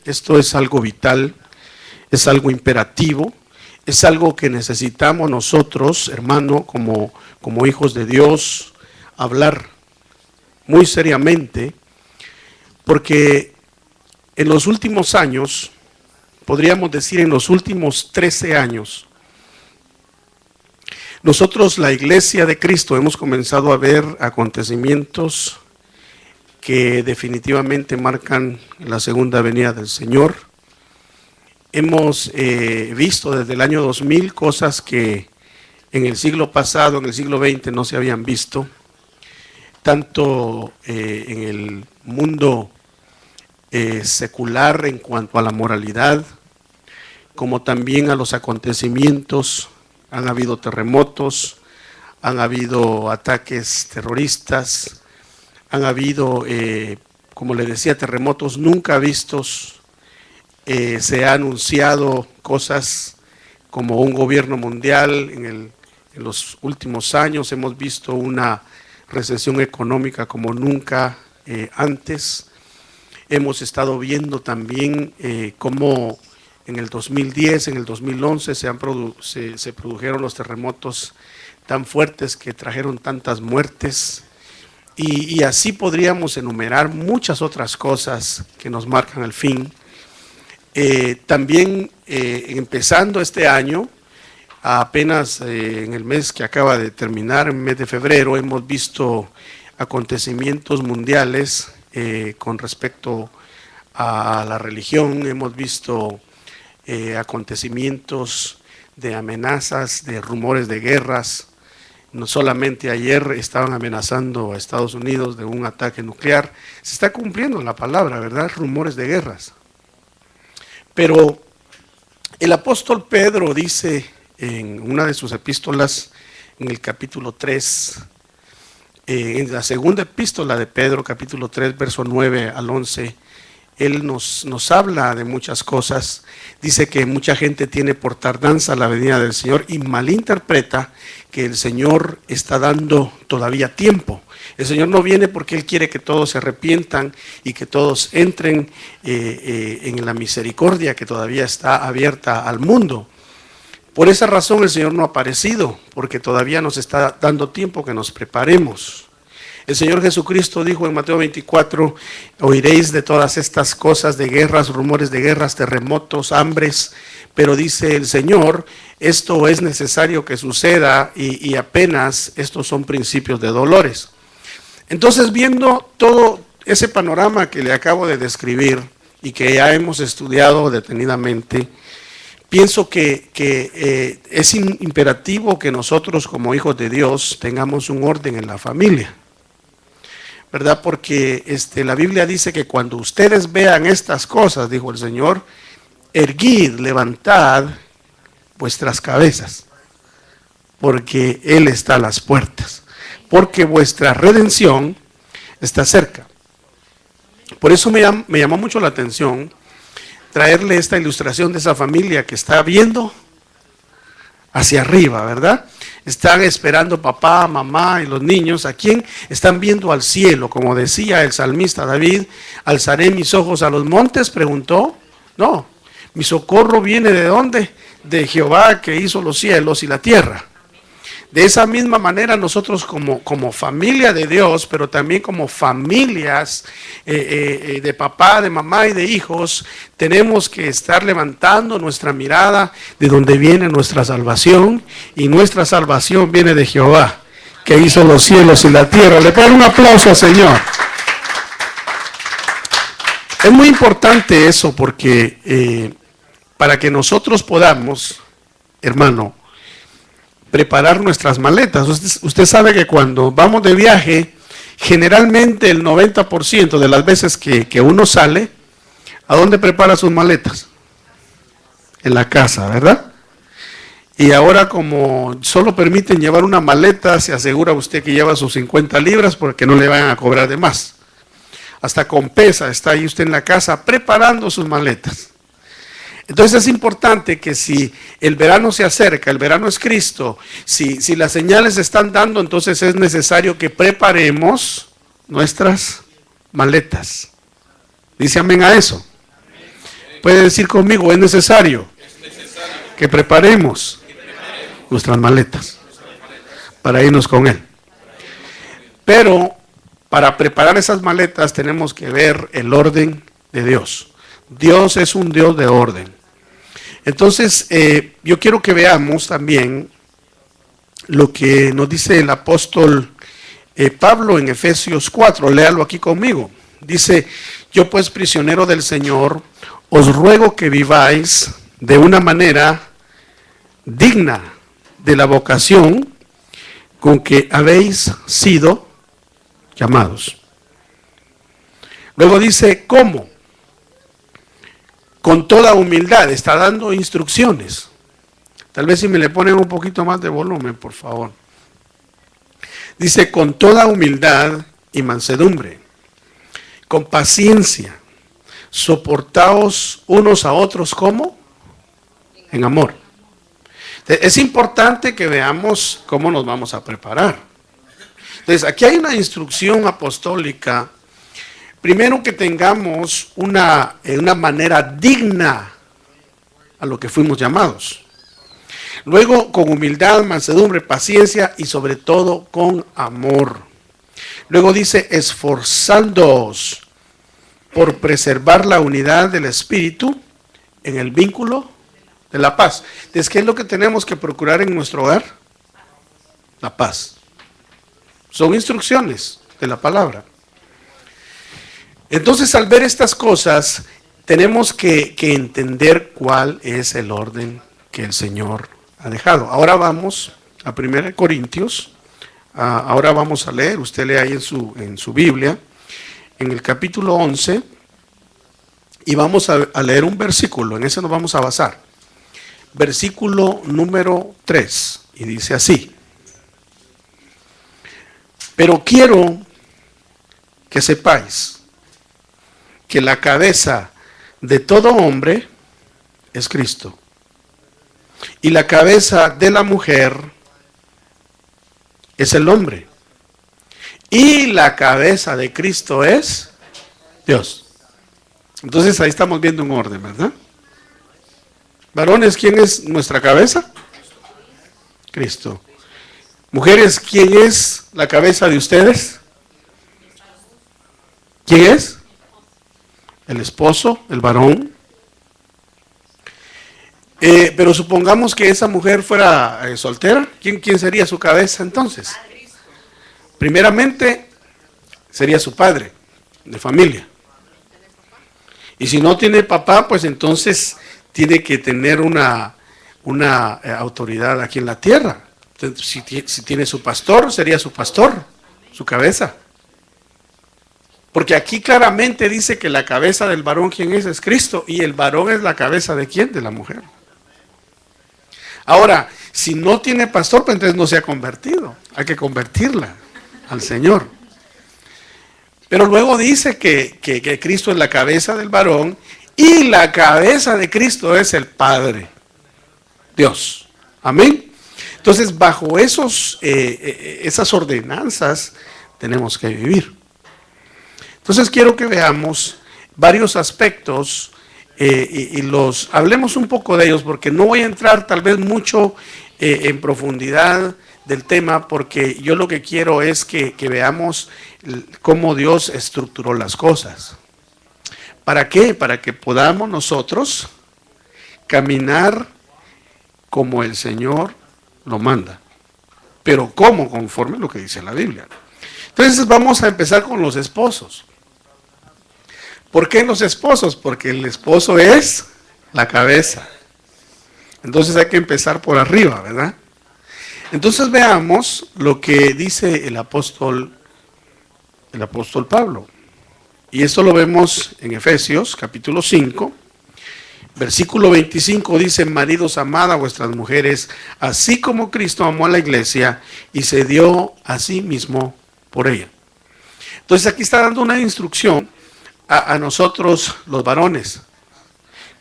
Esto es algo vital, es algo imperativo, es algo que necesitamos nosotros, hermano, como hijos de Dios, hablar muy seriamente, porque en los últimos años, podríamos decir en los últimos 13 años, nosotros, la Iglesia de Cristo, hemos comenzado a ver acontecimientos que definitivamente marcan la segunda venida del Señor. Hemos visto desde el año 2000 cosas que en el siglo pasado, en el siglo XX, no se habían visto, tanto en el mundo secular en cuanto a la moralidad, como también a los acontecimientos. Han habido terremotos, han habido ataques terroristas, han habido, como le decía, terremotos nunca vistos. Se ha anunciado cosas como un gobierno mundial. En los últimos años hemos visto una recesión económica como nunca antes. Hemos estado viendo también cómo en el 2010, en el 2011 se produjeron los terremotos tan fuertes que trajeron tantas muertes. Y así podríamos enumerar muchas otras cosas que nos marcan el fin. También empezando este año, apenas en el mes que acaba de terminar, en el mes de febrero, hemos visto acontecimientos mundiales con respecto a la religión. Hemos visto acontecimientos de amenazas, de rumores de guerras. No solamente ayer estaban amenazando a Estados Unidos de un ataque nuclear. Se está cumpliendo la palabra, ¿verdad? Rumores de guerras. Pero el apóstol Pedro dice en una de sus epístolas, en el capítulo 3, en la segunda epístola de Pedro, capítulo 3, verso 9 al 11, él nos habla de muchas cosas. Dice que mucha gente tiene por tardanza la venida del Señor y malinterpreta que el Señor está dando todavía tiempo. El Señor no viene porque Él quiere que todos se arrepientan y que todos entren en la misericordia que todavía está abierta al mundo. Por esa razón el Señor no ha aparecido, porque todavía nos está dando tiempo que nos preparemos. El Señor Jesucristo dijo en Mateo 24, oiréis de todas estas cosas, de guerras, rumores de guerras, terremotos, hambres, pero dice el Señor, esto es necesario que suceda y apenas estos son principios de dolores. Entonces, viendo todo ese panorama que le acabo de describir y que ya hemos estudiado detenidamente, pienso que es imperativo que nosotros como hijos de Dios tengamos un orden en la familia, ¿verdad? Porque la Biblia dice que cuando ustedes vean estas cosas, dijo el Señor, erguid, levantad vuestras cabezas, porque Él está a las puertas, porque vuestra redención está cerca. Por eso me llamó mucho la atención traerle esta ilustración de esa familia que está viendo hacia arriba, ¿verdad? Están esperando papá, mamá y los niños. ¿A quién? Están viendo al cielo, como decía el salmista David, alzaré mis ojos a los montes, preguntó. No, mi socorro viene ¿de dónde? De Jehová que hizo los cielos y la tierra. De esa misma manera nosotros como familia de Dios, pero también como familias de papá, de mamá y de hijos, tenemos que estar levantando nuestra mirada de donde viene nuestra salvación, y nuestra salvación viene de Jehová, que hizo los cielos y la tierra. Le pongo un aplauso al Señor. Es muy importante eso porque para que nosotros podamos, hermano, preparar nuestras maletas. Usted sabe que cuando vamos de viaje, generalmente el 90% de las veces que uno sale, ¿a dónde prepara sus maletas? En la casa, ¿verdad? Y ahora, como solo permiten llevar una maleta, se asegura usted que lleva sus 50 libras porque no le van a cobrar de más. Hasta con pesa está ahí usted en la casa preparando sus maletas. Entonces es importante que si el verano se acerca, el verano es Cristo, si las señales se están dando, entonces es necesario que preparemos nuestras maletas. Dice amén a eso. Puede decir conmigo, es necesario que preparemos nuestras maletas para irnos con Él. Pero para preparar esas maletas tenemos que ver el orden de Dios. Dios es un Dios de orden. Entonces, yo quiero que veamos también lo que nos dice el apóstol Pablo en Efesios 4. Léalo aquí conmigo. Dice, yo pues prisionero del Señor, os ruego que viváis de una manera digna de la vocación con que habéis sido llamados. Luego dice, ¿cómo? Con toda humildad, está dando instrucciones. Tal vez si me le ponen un poquito más de volumen, por favor. Dice, con toda humildad y mansedumbre, con paciencia, soportaos unos a otros, ¿cómo? En amor. Es importante que veamos cómo nos vamos a preparar. Entonces, aquí hay una instrucción apostólica. Primero, que tengamos una manera digna a lo que fuimos llamados. Luego, con humildad, mansedumbre, paciencia y sobre todo con amor. Luego dice, esforzándoos por preservar la unidad del Espíritu en el vínculo de la paz. Entonces, ¿qué es lo que tenemos que procurar en nuestro hogar? La paz. Son instrucciones de la palabra. Entonces, al ver estas cosas, tenemos que entender cuál es el orden que el Señor ha dejado. Ahora vamos a 1 Corintios. Ahora vamos a leer, usted lee ahí en su Biblia, en el capítulo 11, y vamos a leer un versículo, en ese nos vamos a basar. Versículo número 3, y dice así. Pero quiero que sepáis que la cabeza de todo hombre es Cristo. Y la cabeza de la mujer es el hombre. Y la cabeza de Cristo es Dios. Entonces ahí estamos viendo un orden, ¿verdad? Varones, ¿quién es nuestra cabeza? Cristo. Mujeres, ¿quién es la cabeza de ustedes? ¿Quién es? El esposo, el varón. Pero supongamos que esa mujer fuera soltera. ¿Quién sería su cabeza entonces? Primeramente, sería su padre de familia. Y si no tiene papá, pues entonces tiene que tener una autoridad aquí en la tierra. Entonces, si tiene su pastor, sería su pastor, su cabeza. Porque aquí claramente dice que la cabeza del varón, ¿quién es? Es Cristo. Y el varón es la cabeza de ¿quién? De la mujer. Ahora, si no tiene pastor, pues entonces no se ha convertido. Hay que convertirla al Señor. Pero luego dice que Cristo es la cabeza del varón y la cabeza de Cristo es el Padre, Dios. Amén. Entonces, bajo esas ordenanzas tenemos que vivir. Entonces quiero que veamos varios aspectos y hablemos un poco de ellos, porque no voy a entrar tal vez mucho en profundidad del tema, porque yo lo que quiero es que veamos cómo Dios estructuró las cosas. ¿Para qué? Para que podamos nosotros caminar como el Señor lo manda. Pero ¿cómo? Conforme a lo que dice la Biblia. Entonces vamos a empezar con los esposos. ¿Por qué los esposos? Porque el esposo es la cabeza. Entonces hay que empezar por arriba, ¿verdad? Entonces veamos lo que dice el apóstol Pablo. Y esto lo vemos en Efesios capítulo 5, versículo 25, dice: maridos, amad a vuestras mujeres, así como Cristo amó a la iglesia y se dio a sí mismo por ella. Entonces aquí está dando una instrucción a nosotros los varones.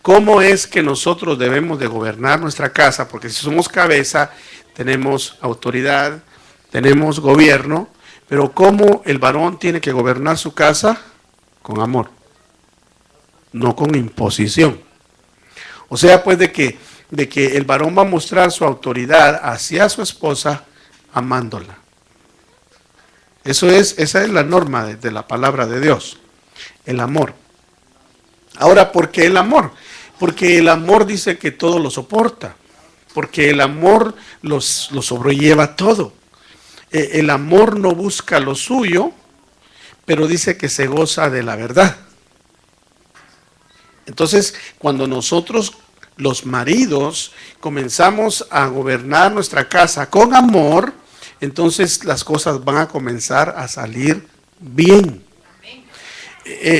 ¿Cómo es que nosotros debemos de gobernar nuestra casa? Porque si somos cabeza, tenemos autoridad, tenemos gobierno, pero ¿cómo el varón tiene que gobernar su casa? Con amor, no con imposición. O sea, pues de que el varón va a mostrar su autoridad hacia su esposa amándola. Esa es la norma de la palabra de Dios, el amor. Ahora, ¿por qué el amor? Porque el amor dice que todo lo soporta, porque el amor lo sobrelleva todo. El amor no busca lo suyo, pero dice que se goza de la verdad. Entonces, cuando nosotros, los maridos, comenzamos a gobernar nuestra casa con amor, entonces las cosas van a comenzar a salir bien.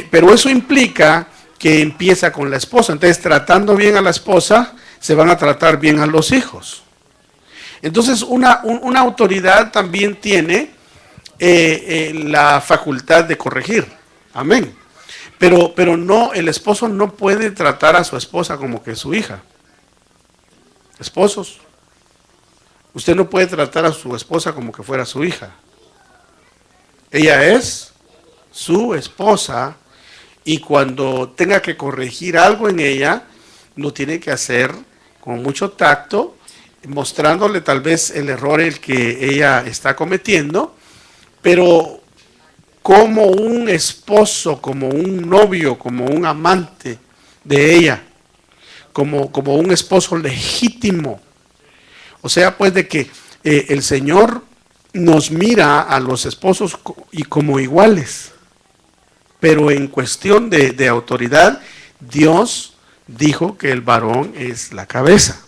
Pero eso implica que empieza con la esposa. Entonces, tratando bien a la esposa, se van a tratar bien a los hijos. Entonces, una autoridad también tiene la facultad de corregir. Amén. Pero no, el esposo no puede tratar a su esposa como que es su hija. Esposos, usted no puede tratar a su esposa como que fuera su hija. Ella es su esposa y cuando tenga que corregir algo en ella, lo tiene que hacer con mucho tacto, mostrándole tal vez el error el que ella está cometiendo, pero como un esposo, como un novio, como un amante de ella, como un esposo legítimo. O sea, pues de que el Señor nos mira a los esposos y como iguales, pero en cuestión de autoridad, Dios dijo que el varón es la cabeza.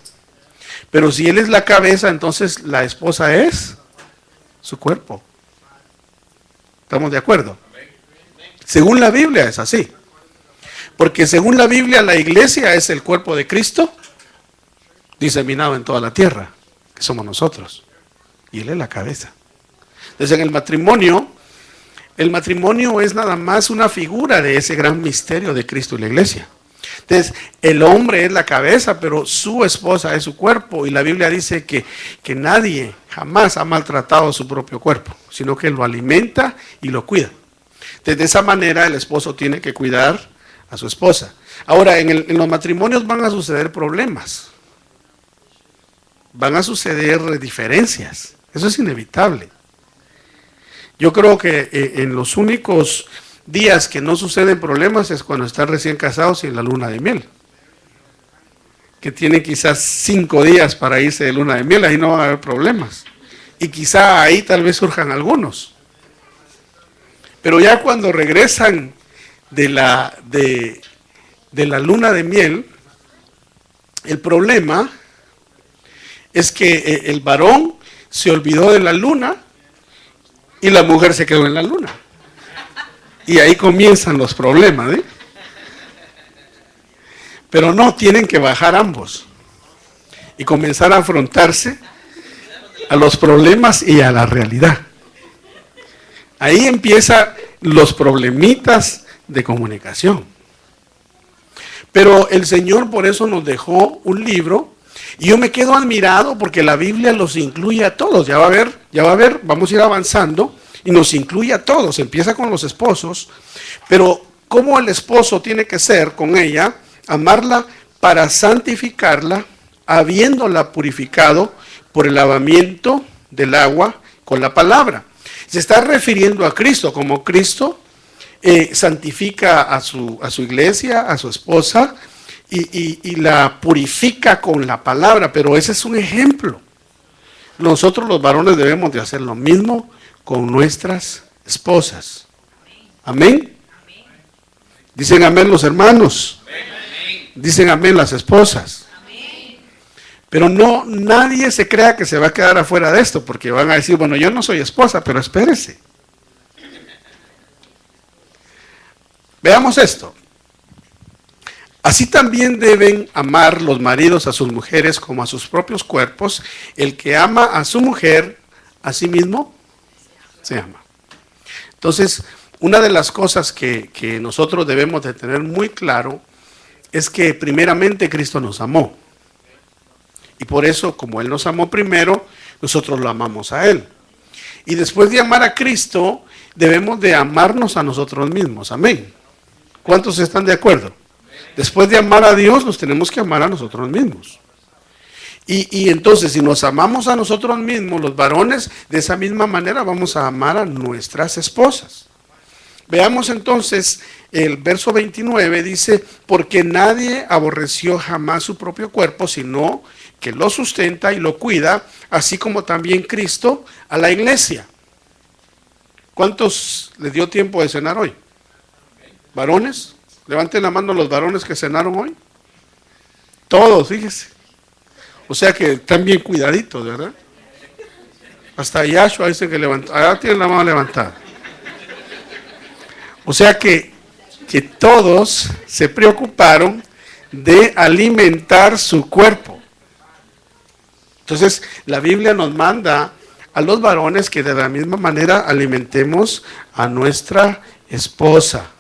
Pero si él es la cabeza, entonces la esposa es su cuerpo. ¿Estamos de acuerdo? Según la Biblia es así. Porque según la Biblia la iglesia es el cuerpo de Cristo diseminado en toda la tierra, que somos nosotros. Y él es la cabeza. Entonces en el matrimonio es nada más una figura de ese gran misterio de Cristo y la iglesia. Entonces, el hombre es la cabeza, pero su esposa es su cuerpo. Y la Biblia dice que nadie jamás ha maltratado su propio cuerpo, sino que lo alimenta y lo cuida. Entonces, de esa manera el esposo tiene que cuidar a su esposa. Ahora, en los matrimonios van a suceder problemas. Van a suceder diferencias. Eso es inevitable. Yo creo que en los únicos días que no suceden problemas es cuando están recién casados y en la luna de miel. Que tienen quizás 5 días para irse de luna de miel, ahí no van a haber problemas. Y quizá ahí tal vez surjan algunos. Pero ya cuando regresan de la luna de miel, el problema es que el varón se olvidó de la luna y la mujer se quedó en la luna. Y ahí comienzan los problemas, ¿eh? Pero no, tienen que bajar ambos y comenzar a afrontarse a los problemas y a la realidad. Ahí empiezan los problemitas de comunicación. Pero el Señor por eso nos dejó un libro y yo me quedo admirado porque la Biblia los incluye a todos. Ya va a ver, vamos a ir avanzando. Y nos incluye a todos, empieza con los esposos, pero ¿cómo el esposo tiene que ser con ella? Amarla para santificarla, habiéndola purificado por el lavamiento del agua con la palabra. Se está refiriendo a Cristo, como Cristo santifica a su iglesia, a su esposa, y la purifica con la palabra, pero ese es un ejemplo. Nosotros los varones debemos de hacer lo mismo con nuestras esposas. Amén. Dicen amén los hermanos. Dicen amén las esposas. Pero no, nadie se crea que se va a quedar afuera de esto, porque van a decir, bueno, yo no soy esposa, pero espérese. Veamos esto. Así también deben amar los maridos a sus mujeres como a sus propios cuerpos. El que ama a su mujer, a sí mismo se ama. Entonces, una de las cosas que nosotros debemos de tener muy claro es que primeramente Cristo nos amó. Y por eso, como Él nos amó primero, nosotros lo amamos a Él. Y después de amar a Cristo, debemos de amarnos a nosotros mismos. Amén. ¿Cuántos están de acuerdo? Después de amar a Dios, nos tenemos que amar a nosotros mismos. Y entonces, si nos amamos a nosotros mismos, los varones, de esa misma manera vamos a amar a nuestras esposas. Veamos entonces el verso 29, dice, porque nadie aborreció jamás su propio cuerpo, sino que lo sustenta y lo cuida, así como también Cristo a la iglesia. ¿Cuántos les dio tiempo de cenar hoy? ¿Varones? Levanten la mano los varones que cenaron hoy. Todos, fíjese. O sea que están bien cuidaditos, ¿verdad? Hasta Yahshua dice que levantó. Ahora tienen la mano levantada. O sea que todos se preocuparon de alimentar su cuerpo. Entonces, la Biblia nos manda a los varones que de la misma manera alimentemos a nuestra esposa.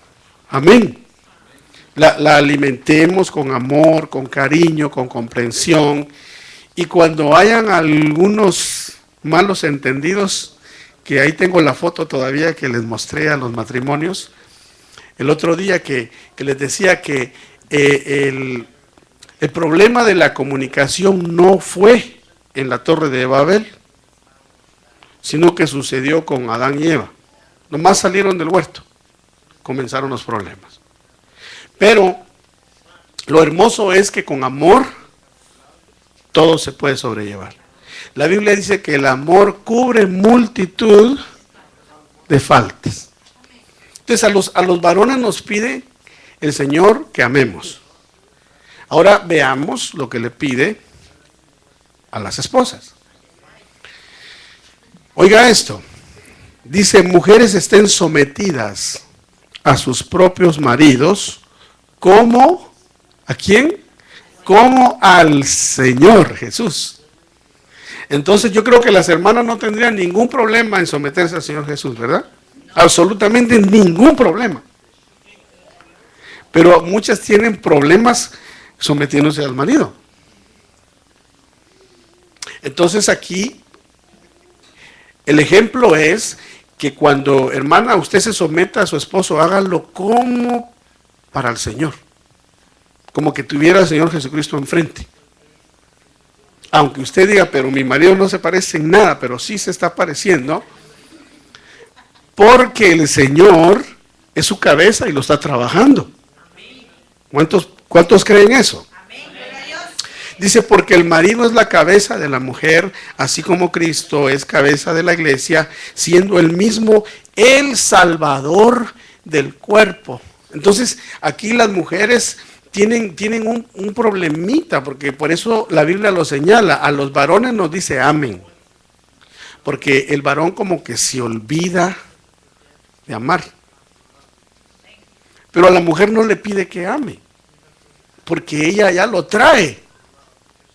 Amén. La alimentemos con amor, con cariño, con comprensión. Y cuando hayan algunos malos entendidos, que ahí tengo la foto todavía que les mostré a los matrimonios, el otro día que les decía que el problema de la comunicación no fue en la Torre de Babel, sino que sucedió con Adán y Eva. Nomás salieron del huerto, comenzaron los problemas. Pero lo hermoso es que con amor todo se puede sobrellevar. La Biblia dice que el amor cubre multitud de faltas. Entonces a los varones nos pide el Señor que amemos. Ahora veamos lo que le pide a las esposas. Oiga esto, dice, mujeres estén sometidas a sus propios maridos, como, ¿a quién? Como al Señor Jesús. Entonces yo creo que las hermanas no tendrían ningún problema en someterse al Señor Jesús, ¿verdad? Absolutamente ningún problema. Pero muchas tienen problemas sometiéndose al marido. Entonces aquí el ejemplo es que cuando, hermana, usted se someta a su esposo, hágalo como para el Señor. Como que tuviera al Señor Jesucristo enfrente. Aunque usted diga, pero mi marido no se parece en nada, pero sí se está pareciendo, porque el Señor es su cabeza y lo está trabajando. ¿Cuántos creen eso? Dice, porque el marido es la cabeza de la mujer, así como Cristo es cabeza de la iglesia, siendo él mismo el Salvador del cuerpo. Entonces, aquí las mujeres tienen un problemita, porque por eso la Biblia lo señala. A los varones nos dice amén, porque el varón como que se olvida de amar. Pero a la mujer no le pide que ame, porque ella ya lo trae.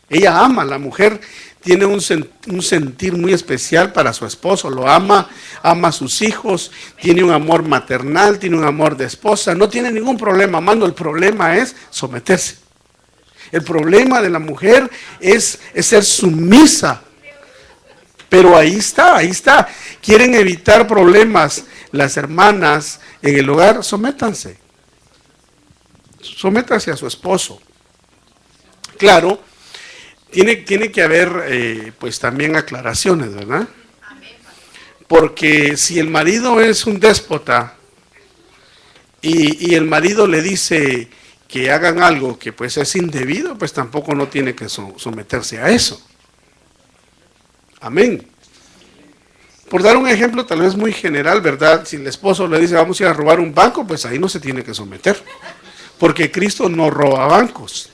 Ella ama, la mujer tiene un sentir muy especial para su esposo, lo ama, ama a sus hijos, tiene un amor maternal, tiene un amor de esposa, no tiene ningún problema amando. El problema es someterse. El problema de la mujer es ser sumisa. Pero ahí está. Quieren evitar problemas las hermanas en el hogar, sométanse. Sométanse a su esposo. Claro, tiene que haber pues también aclaraciones, ¿verdad? Porque si el marido es un déspota y el marido le dice que hagan algo que pues es indebido, pues tampoco no tiene que someterse a eso. Amén. Por dar un ejemplo tal vez muy general, ¿verdad? Si el esposo le dice vamos a ir a robar un banco, pues ahí no se tiene que someter. Porque Cristo no roba bancos.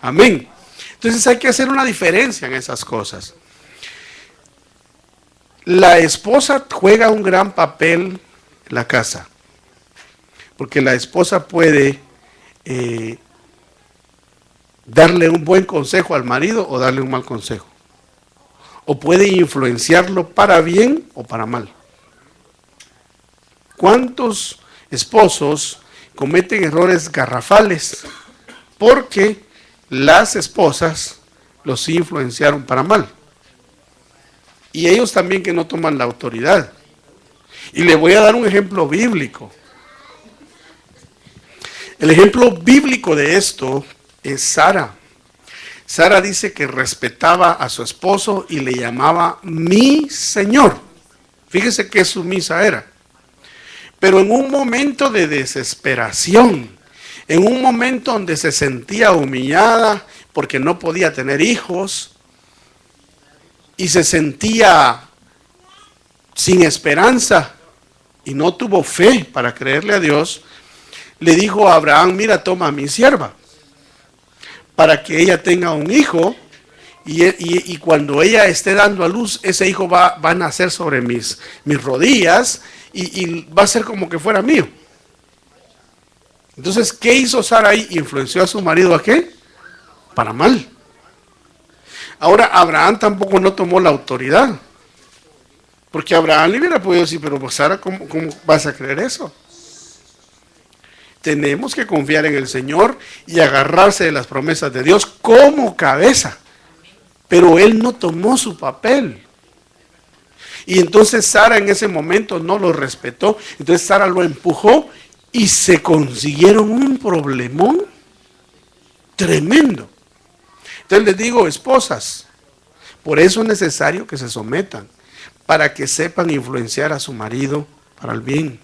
Amén. Entonces hay que hacer una diferencia en esas cosas. La esposa juega un gran papel en la casa, porque la esposa puede darle un buen consejo al marido o darle un mal consejo, o puede influenciarlo para bien o para mal. ¿Cuántos esposos cometen errores garrafales porque las esposas los influenciaron para mal? Y ellos también que no toman la autoridad. Y le voy a dar un ejemplo bíblico. El ejemplo bíblico de esto es Sara. Sara dice que respetaba a su esposo y le llamaba mi señor. Fíjese qué sumisa era. Pero en un momento de desesperación, en un momento donde se sentía humillada porque no podía tener hijos y se sentía sin esperanza y no tuvo fe para creerle a Dios, le dijo a Abraham, mira, toma a mi sierva para que ella tenga un hijo y cuando ella esté dando a luz, ese hijo va a nacer sobre mis rodillas y va a ser como que fuera mío. Entonces, ¿qué hizo Sara ahí? Influenció a su marido ¿a qué? Para mal. Ahora, Abraham tampoco no tomó la autoridad. Porque Abraham le hubiera podido decir, pero Sara, ¿cómo vas a creer eso? Tenemos que confiar en el Señor y agarrarse de las promesas de Dios como cabeza. Pero él no tomó su papel. Y entonces Sara en ese momento no lo respetó. Entonces Sara lo empujó y se consiguieron un problemón tremendo. Entonces les digo, esposas, por eso es necesario que se sometan, para que sepan influenciar a su marido para el bien.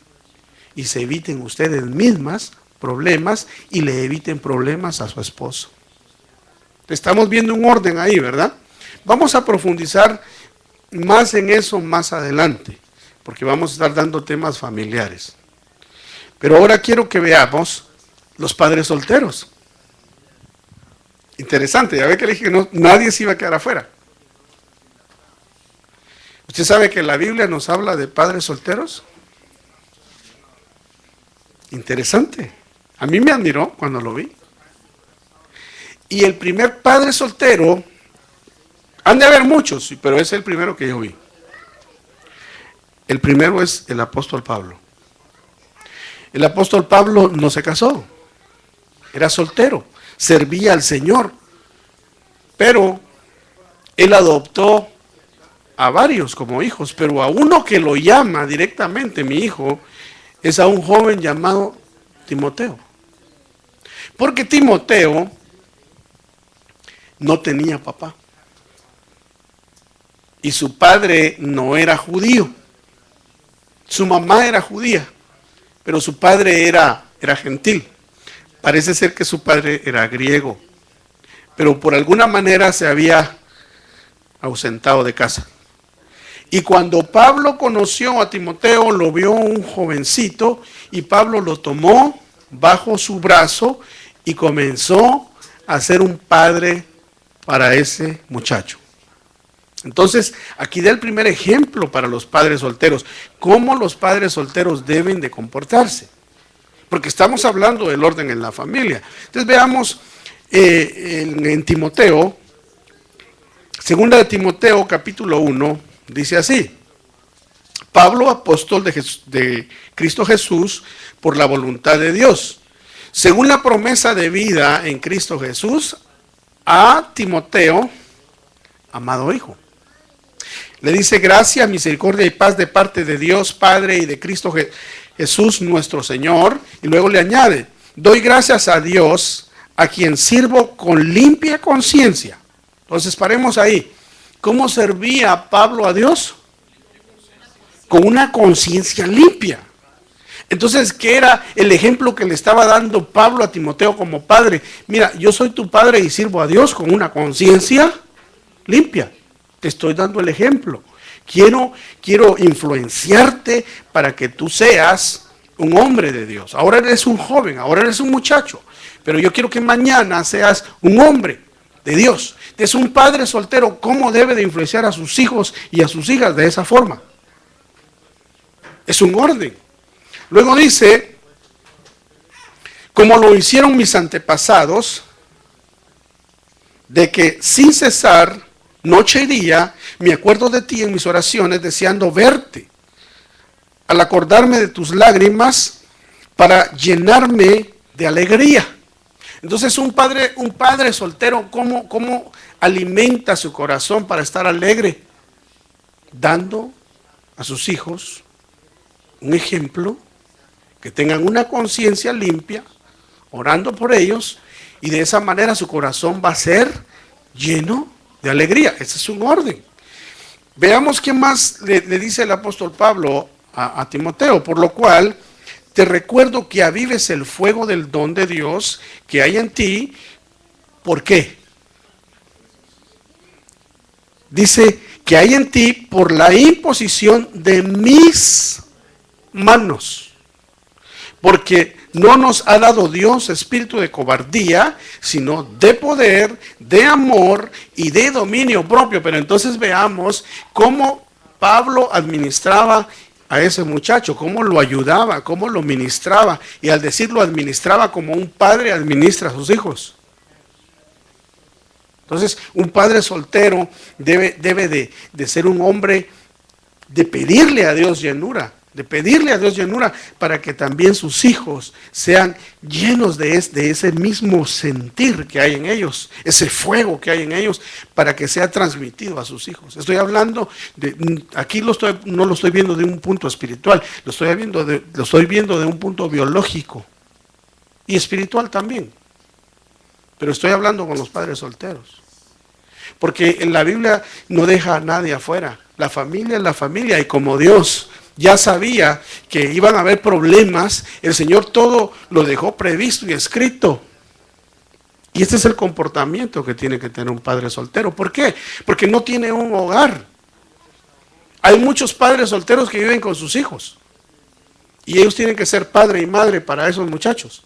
Y se eviten ustedes mismas problemas y le eviten problemas a su esposo. Estamos viendo un orden ahí, ¿verdad? Vamos a profundizar más en eso más adelante, porque vamos a estar dando temas familiares. Pero ahora quiero que veamos los padres solteros. Interesante, ya ve que le dije que no, nadie se iba a quedar afuera. ¿Usted sabe que la Biblia nos habla de padres solteros? Interesante. A mí me admiró cuando lo vi. Y el primer padre soltero, han de haber muchos, pero es el primero que yo vi. El primero es el apóstol Pablo. El apóstol Pablo no se casó, era soltero, servía al Señor, pero él adoptó a varios como hijos, pero a uno que lo llama directamente mi hijo es a un joven llamado Timoteo. Porque Timoteo no tenía papá. Y su padre no era judío. Su mamá era judía, pero su padre era gentil. Parece ser que su padre era griego, pero por alguna manera se había ausentado de casa. Y cuando Pablo conoció a Timoteo, lo vio un jovencito y Pablo lo tomó bajo su brazo y comenzó a ser un padre para ese muchacho. Entonces, aquí da el primer ejemplo para los padres solteros, cómo los padres solteros deben de comportarse. Porque estamos hablando del orden en la familia. Entonces veamos en Timoteo, segunda de Timoteo capítulo 1, dice así: Pablo, apóstol de Cristo Jesús, por la voluntad de Dios, según la promesa de vida en Cristo Jesús, a Timoteo, amado hijo. Le dice gracia, misericordia y paz de parte de Dios Padre y de Cristo Jesús nuestro Señor. Y luego le añade, doy gracias a Dios, a quien sirvo con limpia conciencia. Entonces paremos ahí. ¿Cómo servía Pablo a Dios? Con una conciencia limpia. Entonces, ¿qué era el ejemplo que le estaba dando Pablo a Timoteo como padre? Mira, yo soy tu padre y sirvo a Dios con una conciencia limpia. Te estoy dando el ejemplo. Quiero influenciarte para que tú seas un hombre de Dios. Ahora eres un joven, ahora eres un muchacho, pero yo quiero que mañana seas un hombre de Dios. Es un padre soltero, ¿cómo debe de influenciar a sus hijos y a sus hijas de esa forma? Es un orden. Luego dice, como lo hicieron mis antepasados, de que sin cesar, noche y día, me acuerdo de ti en mis oraciones, deseando verte, al acordarme de tus lágrimas, para llenarme de alegría. Entonces un padre soltero, ¿cómo alimenta su corazón para estar alegre? Dando a sus hijos un ejemplo, que tengan una conciencia limpia, orando por ellos, y de esa manera su corazón va a ser lleno de alegría. Ese es un orden. Veamos qué más le dice el apóstol Pablo a Timoteo, por lo cual te recuerdo que avives el fuego del don de Dios que hay en ti. ¿Por qué? Dice que hay en ti por la imposición de mis manos. Porque no nos ha dado Dios espíritu de cobardía, sino de poder, de amor y de dominio propio. Pero entonces veamos cómo Pablo administraba a ese muchacho, cómo lo ayudaba, cómo lo ministraba. Y al decirlo administraba como un padre administra a sus hijos. Entonces, un padre soltero debe de ser un hombre de pedirle a Dios llenura, para que también sus hijos sean llenos de ese mismo sentir que hay en ellos, ese fuego que hay en ellos, para que sea transmitido a sus hijos. Estoy hablando aquí no lo estoy viendo de un punto espiritual, lo estoy viendo de un punto biológico y espiritual también. Pero estoy hablando con los padres solteros. Porque en la Biblia no deja a nadie afuera. La familia es la familia, y como Dios ya sabía que iban a haber problemas, el Señor todo lo dejó previsto y escrito. Y este es el comportamiento que tiene que tener un padre soltero. ¿Por qué? Porque no tiene un hogar. Hay muchos padres solteros que viven con sus hijos, y ellos tienen que ser padre y madre para esos muchachos.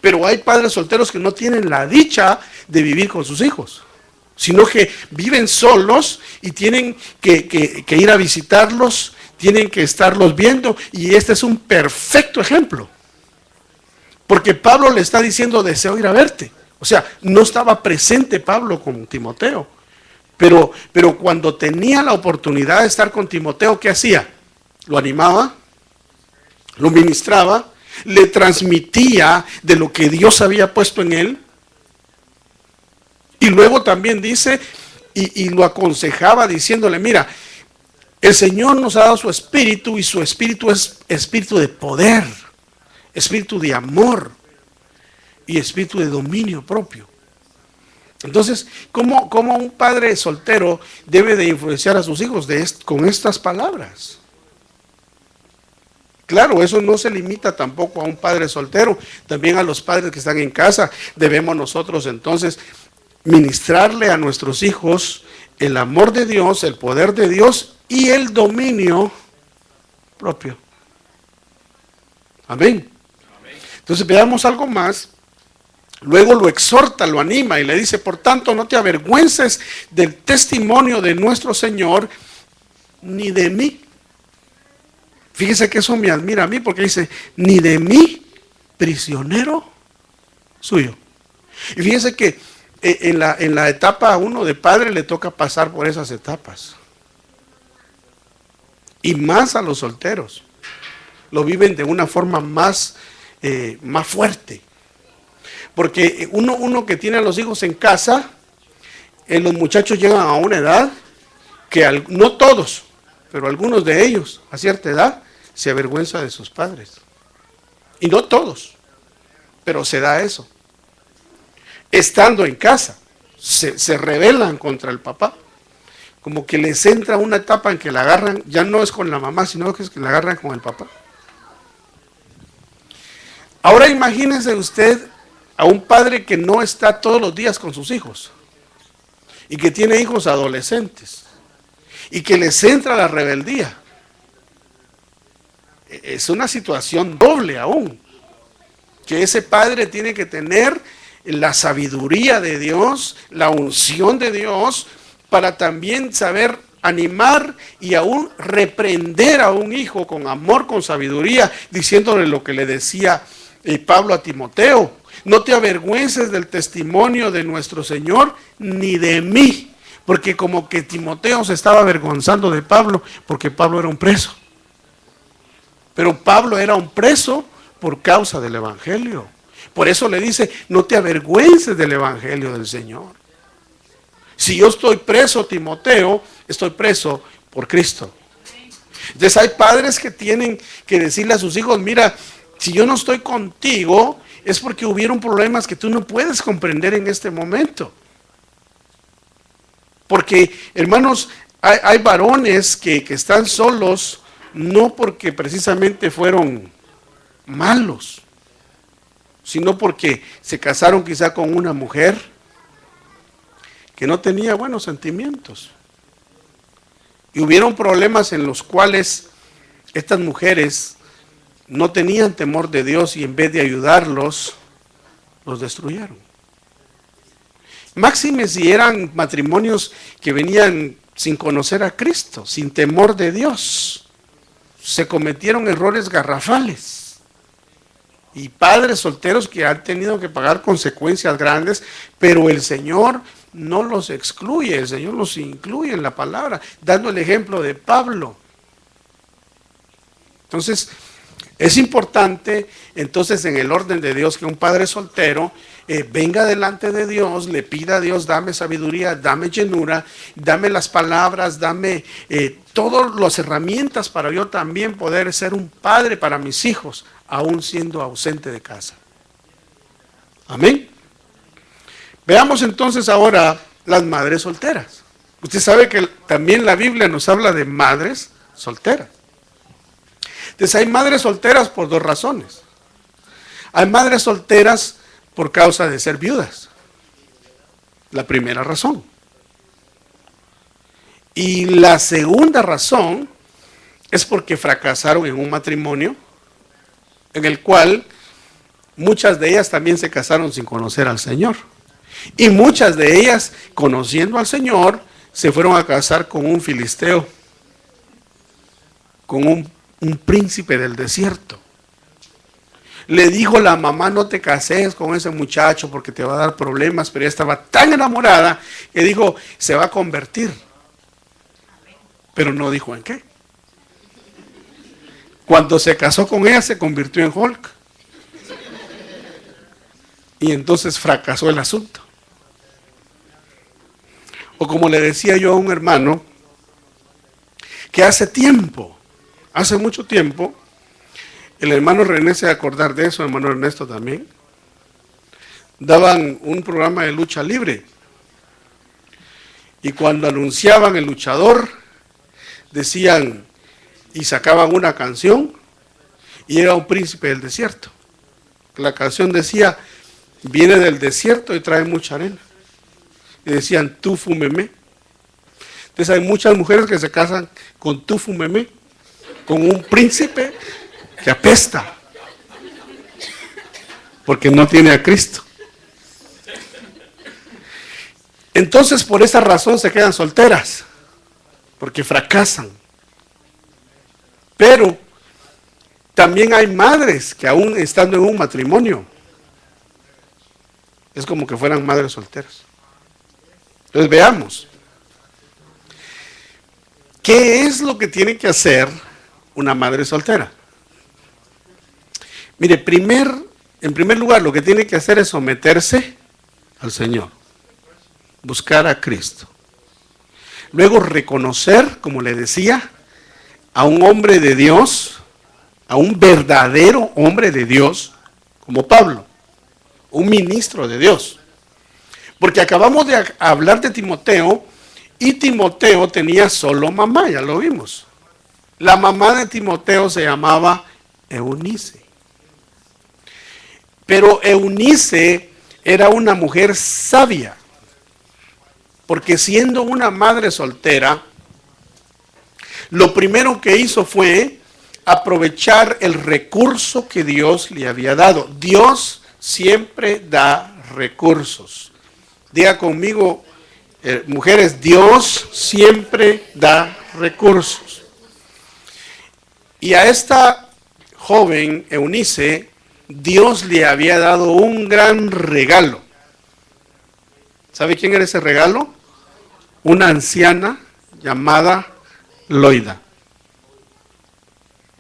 Pero hay padres solteros que no tienen la dicha de vivir con sus hijos, sino que viven solos y tienen que ir a visitarlos, tienen que estarlos viendo, y este es un perfecto ejemplo. Porque Pablo le está diciendo, deseo ir a verte. O sea, no estaba presente Pablo con Timoteo, pero cuando tenía la oportunidad de estar con Timoteo, ¿qué hacía? Lo animaba, lo ministraba, le transmitía de lo que Dios había puesto en él. Y luego también dice, y lo aconsejaba diciéndole, mira, el Señor nos ha dado su espíritu, y su espíritu es espíritu de poder, espíritu de amor y espíritu de dominio propio. Entonces, ¿cómo un padre soltero debe de influenciar a sus hijos con estas palabras? Claro, eso no se limita tampoco a un padre soltero, también a los padres que están en casa. Debemos nosotros entonces ministrarle a nuestros hijos el amor de Dios, el poder de Dios y el dominio propio. Amén. Entonces veamos algo más. Luego lo exhorta, lo anima y le dice, por tanto, no te avergüences del testimonio de nuestro Señor, ni de mí. Fíjese que eso me admira a mí, porque dice, ni de mí, prisionero suyo. Y fíjese que en la etapa 1 de padre le toca pasar por esas etapas. Y más a los solteros. Lo viven de una forma más fuerte. Porque uno que tiene a los hijos en casa, los muchachos llegan a una edad que no todos, pero algunos de ellos a cierta edad se avergüenza de sus padres. Y no todos, pero se da eso. Estando en casa, se rebelan contra el papá. Como que les entra una etapa en que la agarran, ya no es con la mamá, sino que es que la agarran con el papá. Ahora imagínense usted a un padre que no está todos los días con sus hijos y que tiene hijos adolescentes y que les entra la rebeldía. Es una situación doble aún, que ese padre tiene que tener la sabiduría de Dios, la unción de Dios, para también saber animar y aún reprender a un hijo con amor, con sabiduría, diciéndole lo que le decía Pablo a Timoteo: no te avergüences del testimonio de nuestro Señor, ni de mí. Porque como que Timoteo se estaba avergonzando de Pablo, porque Pablo era un preso. Pero Pablo era un preso por causa del Evangelio. Por eso le dice, no te avergüences del Evangelio del Señor. Si yo estoy preso, Timoteo, estoy preso por Cristo. Entonces hay padres que tienen que decirle a sus hijos, mira, si yo no estoy contigo, es porque hubieron problemas que tú no puedes comprender en este momento. Porque, hermanos, hay varones que están solos, no porque precisamente fueron malos, sino porque se casaron quizá con una mujer que no tenía buenos sentimientos. Y hubieron problemas en los cuales estas mujeres no tenían temor de Dios y en vez de ayudarlos, los destruyeron. Máxime si eran matrimonios que venían sin conocer a Cristo, sin temor de Dios. Se cometieron errores garrafales. Y padres solteros que han tenido que pagar consecuencias grandes, pero el Señor no los excluye, el Señor los incluye en la palabra, dando el ejemplo de Pablo. Entonces, es importante, entonces, en el orden de Dios, que un padre soltero venga delante de Dios, le pida a Dios, dame sabiduría, dame llenura, dame las palabras, dame todas las herramientas para yo también poder ser un padre para mis hijos, aún siendo ausente de casa. Amén. Veamos entonces ahora las madres solteras. Usted sabe que también la Biblia nos habla de madres solteras. Entonces hay madres solteras por dos razones. Hay madres solteras por causa de ser viudas. La primera razón. Y la segunda razón es porque fracasaron en un matrimonio en el cual muchas de ellas también se casaron sin conocer al Señor. Y muchas de ellas, conociendo al Señor, se fueron a casar con un filisteo, con un príncipe del desierto. Le dijo la mamá, no te cases con ese muchacho porque te va a dar problemas, pero ella estaba tan enamorada que dijo, se va a convertir. Pero no dijo en qué. Cuando se casó con ella se convirtió en Hulk. Y entonces fracasó el asunto. O como le decía yo a un hermano, que hace mucho tiempo, el hermano René se va a acordar de eso, el hermano Ernesto también, daban un programa de lucha libre. Y cuando anunciaban el luchador, decían, y sacaban una canción, y era un príncipe del desierto. La canción decía, viene del desierto y trae mucha arena. Y decían, tufu memé. Entonces hay muchas mujeres que se casan con tufu memé, con un príncipe que apesta, porque no tiene a Cristo. Entonces por esa razón se quedan solteras, porque fracasan. Pero también hay madres que aún estando en un matrimonio, es como que fueran madres solteras. Entonces veamos, ¿qué es lo que tiene que hacer una madre soltera? Mire, en primer lugar, lo que tiene que hacer es someterse al Señor, buscar a Cristo. Luego reconocer, como le decía, a un hombre de Dios, a un verdadero hombre de Dios, como Pablo, un ministro de Dios. Porque acabamos de hablar de Timoteo, y Timoteo tenía solo mamá, ya lo vimos. La mamá de Timoteo se llamaba Eunice. Pero Eunice era una mujer sabia, porque siendo una madre soltera, lo primero que hizo fue aprovechar el recurso que Dios le había dado. Dios siempre da recursos. Diga conmigo, mujeres, Dios siempre da recursos. Y a esta joven Eunice, Dios le había dado un gran regalo. ¿Sabe quién era ese regalo? Una anciana llamada Loida.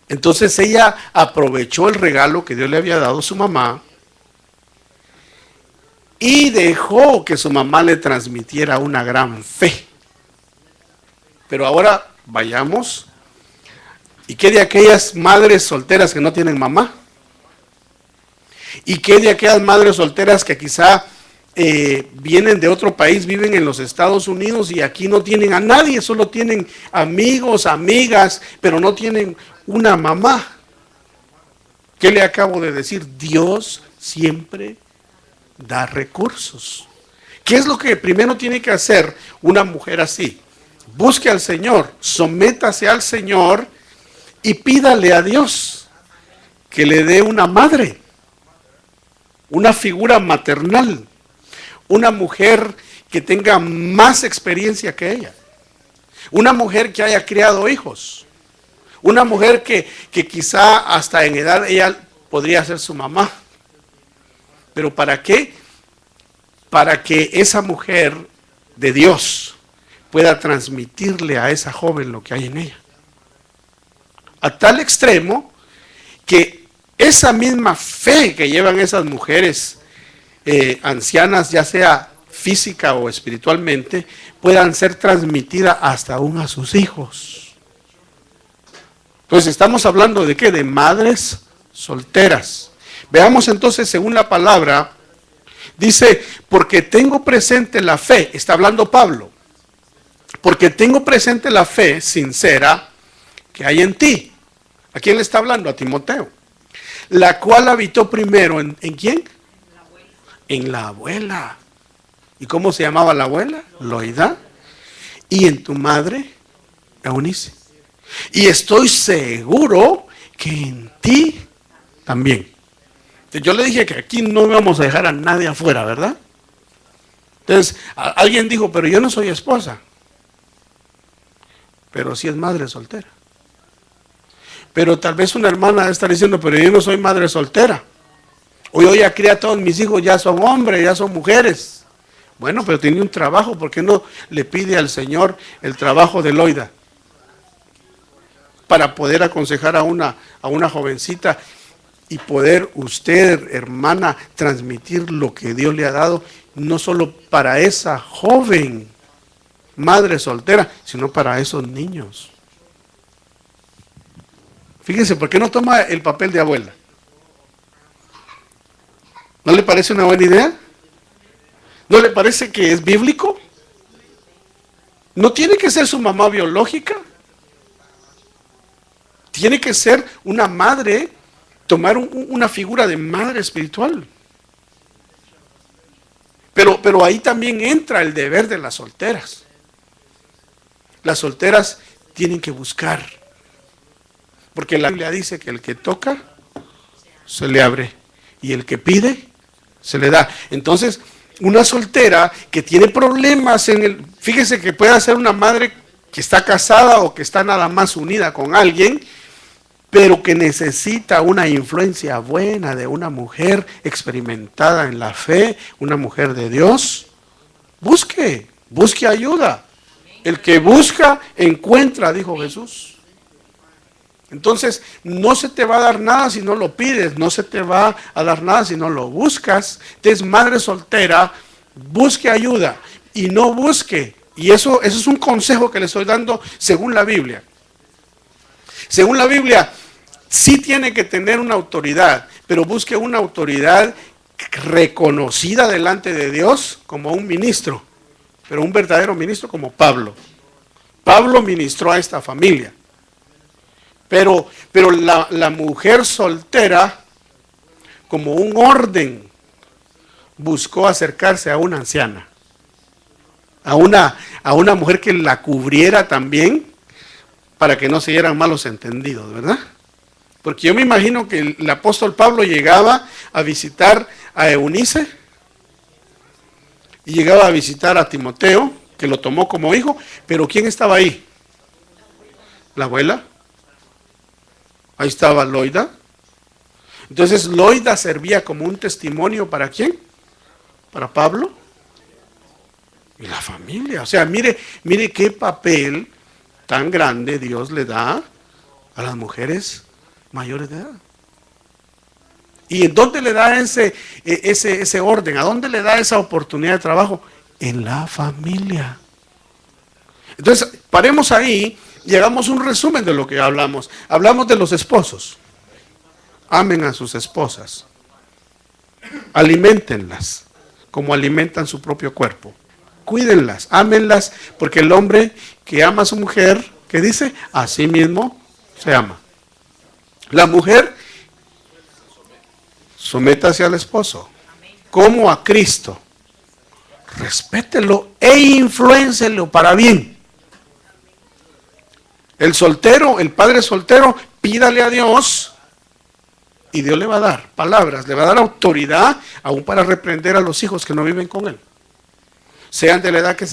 Entonces ella aprovechó el regalo que Dios le había dado a su mamá y dejó que su mamá le transmitiera una gran fe. Pero ahora vayamos. ¿Y qué de aquellas madres solteras que no tienen mamá? ¿Y qué de aquellas madres solteras que quizá vienen de otro país, viven en los Estados Unidos y aquí no tienen a nadie, solo tienen amigos, amigas, pero no tienen una mamá? ¿Qué le acabo de decir? Dios siempre da recursos. ¿Qué es lo que primero tiene que hacer una mujer así? Busque al Señor, sométase al Señor y pídale a Dios que le dé una madre, una figura maternal, una mujer que tenga más experiencia que ella, una mujer que haya criado hijos, una mujer que quizá hasta en edad ella podría ser su mamá. ¿Pero para qué? Para que esa mujer de Dios pueda transmitirle a esa joven lo que hay en ella. A tal extremo que esa misma fe que llevan esas mujeres ancianas, ya sea física o espiritualmente, puedan ser transmitidas hasta aún a sus hijos. Entonces estamos hablando de ¿qué? De madres solteras. Veamos entonces, según la palabra, dice, porque tengo presente la fe, está hablando Pablo, porque tengo presente la fe sincera que hay en ti. ¿A quién le está hablando? A Timoteo. La cual habitó primero ¿en quién? En la abuela. ¿Y cómo se llamaba la abuela? Loida. Y en tu madre, Eunice. Y estoy seguro que en ti también. Yo le dije que aquí no vamos a dejar a nadie afuera, ¿verdad? Entonces, alguien dijo, pero yo no soy esposa. Pero sí es madre soltera. Pero tal vez una hermana debe estar diciendo, pero yo no soy madre soltera. O yo ya crié a todos mis hijos, ya son hombres, ya son mujeres. Bueno, pero tiene un trabajo, ¿por qué no le pide al Señor el trabajo de Loida? Para poder aconsejar a una jovencita y poder usted, hermana, transmitir lo que Dios le ha dado, no solo para esa joven madre soltera, sino para esos niños. Fíjese, ¿por qué no toma el papel de abuela? ¿No le parece una buena idea? ¿No le parece que es bíblico? ¿No tiene que ser su mamá biológica? Tiene que ser una madre, tomar una figura de madre espiritual. Pero ahí también entra el deber de las solteras. Las solteras tienen que buscar. Porque la Biblia dice que el que toca, se le abre. Y el que pide, se le da. Entonces, una soltera que tiene problemas fíjese que puede ser una madre que está casada o que está nada más unida con alguien, pero que necesita una influencia buena de una mujer experimentada en la fe, una mujer de Dios. Busque ayuda. El que busca, encuentra, dijo Jesús. Entonces, no se te va a dar nada si no lo pides, no se te va a dar nada si no lo buscas. Entonces, madre soltera, busque ayuda y no busque. Y eso es un consejo que le estoy dando según la Biblia. Según la Biblia, sí tiene que tener una autoridad, pero busque una autoridad reconocida delante de Dios como un ministro, pero un verdadero ministro como Pablo. Pablo ministró a esta familia. Pero la mujer soltera, como un orden, buscó acercarse a una anciana, a una mujer que la cubriera también, para que no se dieran malos entendidos, ¿verdad? Porque yo me imagino que el apóstol Pablo llegaba a visitar a Eunice y llegaba a visitar a Timoteo, que lo tomó como hijo, pero ¿quién estaba ahí? La abuela. Ahí estaba Loida. Entonces Loida servía como un testimonio ¿para quién? Para Pablo y la familia. O sea, mire qué papel tan grande Dios le da a las mujeres mayores de edad. ¿Y en dónde le da ese orden? ¿A dónde le da esa oportunidad de trabajo? En la familia. Entonces, paremos ahí y hagamos un resumen de lo que hablamos. Hablamos de los esposos. Amen a sus esposas. aliméntenlas como alimentan su propio cuerpo. Cuídenlas, ámenlas, porque el hombre que ama a su mujer, ¿qué dice? A sí mismo se ama. La mujer, sométase al esposo, como a Cristo. Respételo e influéncelo para bien. El soltero, el padre soltero, pídale a Dios y Dios le va a dar palabras, le va a dar autoridad aún para reprender a los hijos que no viven con él. Sean de la edad que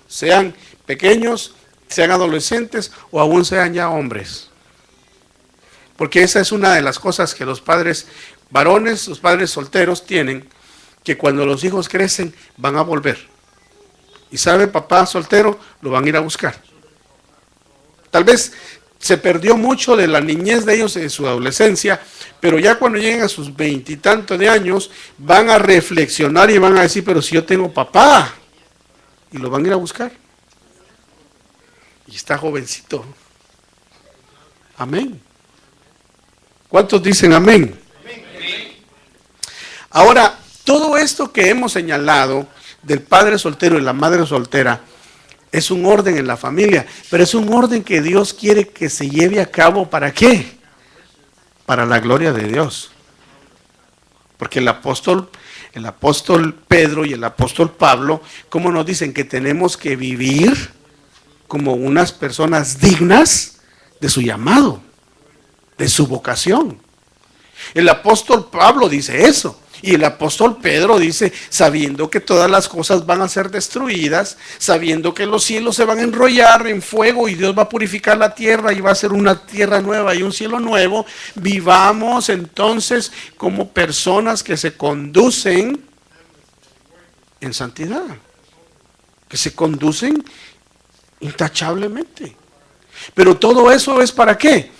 sean pequeños, sean adolescentes o aún sean ya hombres. Porque esa es una de las cosas que los padres varones, los padres solteros tienen, que cuando los hijos crecen van a volver. Y sabe, papá soltero, lo van a ir a buscar. Tal vez se perdió mucho de la niñez de ellos en su adolescencia, pero ya cuando lleguen a sus 20 y tantos de años, van a reflexionar y van a decir, pero si yo tengo papá, y lo van a ir a buscar. Y está jovencito. Amén. ¿Cuántos dicen amén? Ahora, todo esto que hemos señalado del padre soltero y la madre soltera es un orden en la familia, pero es un orden que Dios quiere que se lleve a cabo. ¿Para qué? Para la gloria de Dios. Porque el apóstol Pedro y el apóstol Pablo, ¿cómo nos dicen? Que tenemos que vivir como unas personas dignas de su llamado, de su vocación. El apóstol Pablo dice eso. Y el apóstol Pedro dice, sabiendo que todas las cosas van a ser destruidas, sabiendo que los cielos se van a enrollar en fuego y Dios va a purificar la tierra y va a ser una tierra nueva y un cielo nuevo, vivamos entonces como personas que se conducen en santidad, que se conducen intachablemente. Pero todo eso es ¿para qué?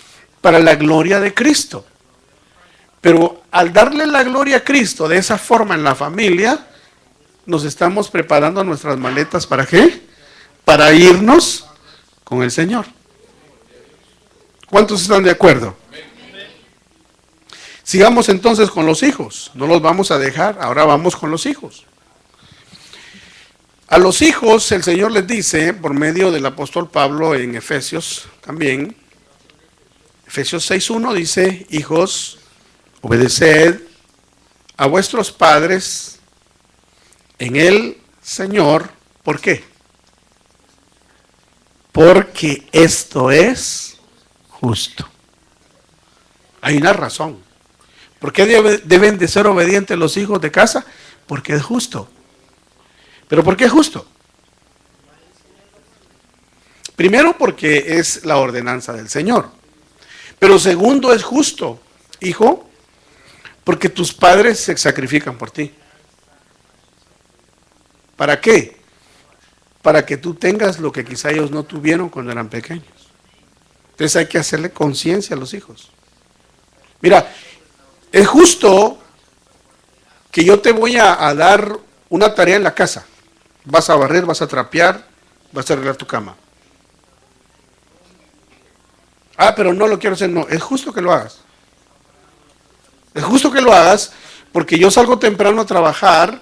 Para la gloria de Cristo. Pero al darle la gloria a Cristo de esa forma en la familia, nos estamos preparando nuestras maletas ¿para qué? Para irnos con el Señor. ¿Cuántos están de acuerdo? Sigamos entonces con los hijos. No los vamos a dejar, ahora vamos con los hijos. A los hijos el Señor les dice, por medio del apóstol Pablo en Efesios también, Efesios 6:1 dice, hijos, obedeced a vuestros padres en el Señor. ¿Por qué? Porque esto es justo. Hay una razón. ¿Por qué deben de ser obedientes los hijos de casa? Porque es justo. ¿Pero por qué es justo? Primero, porque es la ordenanza del Señor. Pero segundo, es justo, hijo, porque tus padres se sacrifican por ti. ¿Para qué? Para que tú tengas lo que quizá ellos no tuvieron cuando eran pequeños. Entonces hay que hacerle conciencia a los hijos. Mira, es justo que yo te voy a dar una tarea en la casa. Vas a barrer, vas a trapear, vas a arreglar tu cama. Ah, pero no lo quiero hacer. No, es justo que lo hagas. Es justo que lo hagas porque yo salgo temprano a trabajar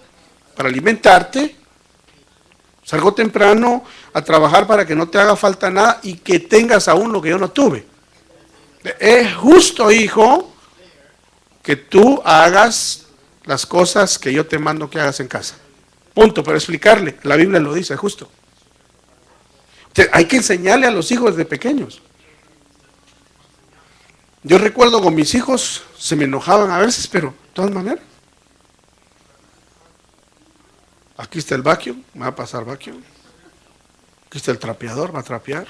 para alimentarte. Salgo temprano a trabajar para que no te haga falta nada y que tengas aún lo que yo no tuve. Es justo, hijo, que tú hagas las cosas que yo te mando que hagas en casa. Punto, pero explicarle. La Biblia lo dice, es justo. Hay que enseñarle a los hijos desde pequeños. Yo recuerdo con mis hijos, se me enojaban a veces, pero de todas maneras. Aquí está el vacuum, me va a pasar vacuum. Aquí está el trapeador, va a trapear.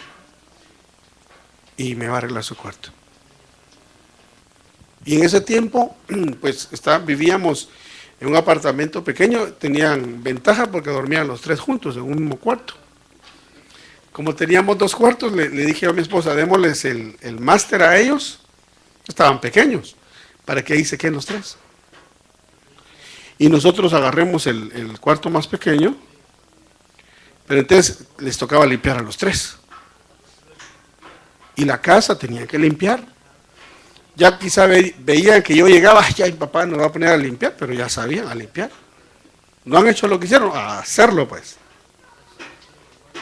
Y me va a arreglar su cuarto. Y en ese tiempo, pues vivíamos en un apartamento pequeño, tenían ventaja porque dormían los tres juntos en un mismo cuarto. Como teníamos dos cuartos, le dije a mi esposa, démosles el máster a ellos. Estaban pequeños, para que ahí se queden los tres. Y nosotros agarremos el cuarto más pequeño, pero entonces les tocaba limpiar a los tres. Y la casa tenían que limpiar. Ya quizá veían que yo llegaba, ya mi papá nos va a poner a limpiar, pero ya sabían a limpiar. No han hecho lo que hicieron, a hacerlo pues.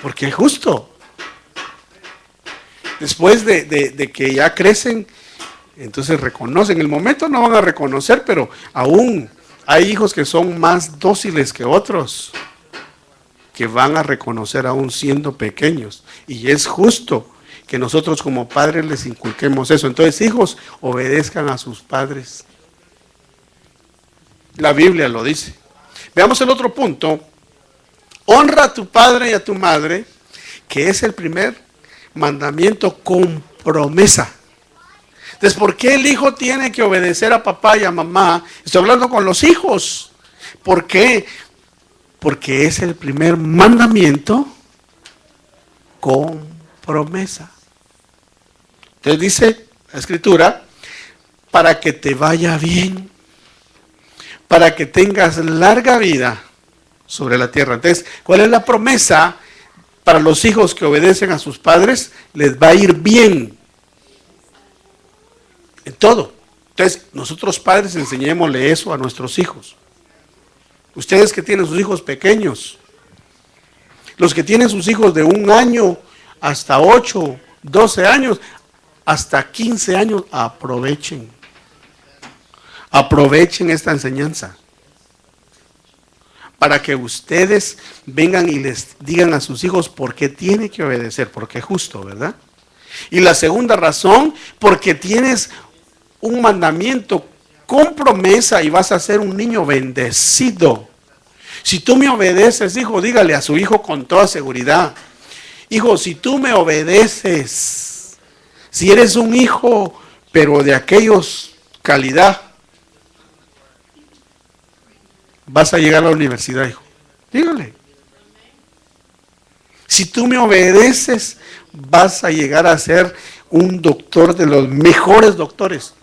Porque es justo. Después de que ya crecen, entonces reconocen. En el momento no van a reconocer, pero aún hay hijos que son más dóciles que otros, que van a reconocer aún siendo pequeños. Y es justo que nosotros como padres les inculquemos eso. Entonces, hijos, obedezcan a sus padres. La Biblia lo dice. Veamos el otro punto. Honra a tu padre y a tu madre, que es el primer mandamiento con promesa. Entonces, ¿por qué el hijo tiene que obedecer a papá y a mamá? Estoy hablando con los hijos. ¿Por qué? Porque es el primer mandamiento con promesa. Entonces dice la Escritura, para que te vaya bien, para que tengas larga vida sobre la tierra. Entonces, ¿cuál es la promesa para los hijos que obedecen a sus padres? Les va a ir bien en todo. Entonces, nosotros padres enseñémosle eso a nuestros hijos. Ustedes que tienen sus hijos pequeños, los que tienen sus hijos de 1 año hasta 8, 12 años, hasta 15 años, aprovechen. Aprovechen esta enseñanza. Para que ustedes vengan y les digan a sus hijos por qué tiene que obedecer, porque es justo, ¿verdad? Y la segunda razón, porque tienes un mandamiento con promesa y vas a ser un niño bendecido. Si tú me obedeces, hijo, dígale a su hijo con toda seguridad, hijo, si tú me obedeces, si eres un hijo, pero de aquellos calidad, vas a llegar a la universidad, hijo. Dígale. Si tú me obedeces, vas a llegar a ser un doctor de los mejores doctores,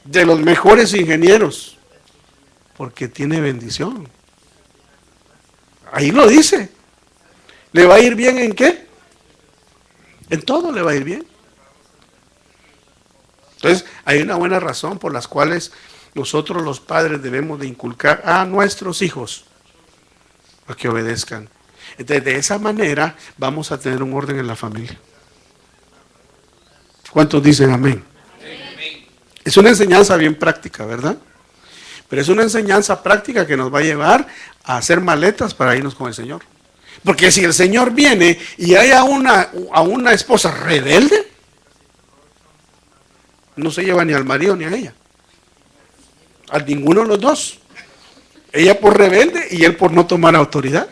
de los mejores ingenieros, porque tiene bendición. Ahí lo dice. ¿Le va a ir bien en qué? En todo le va a ir bien. Entonces, hay una buena razón por las cuales nosotros los padres debemos de inculcar a nuestros hijos a que obedezcan. Entonces, de esa manera vamos a tener un orden en la familia. ¿Cuántos dicen amén? Amén. Es una enseñanza bien práctica, ¿verdad? Pero es una enseñanza práctica que nos va a llevar a hacer maletas para irnos con el Señor. Porque si el Señor viene y hay a una esposa rebelde, no se lleva ni al marido ni a ella. A ninguno de los dos. Ella por rebelde y él por no tomar autoridad.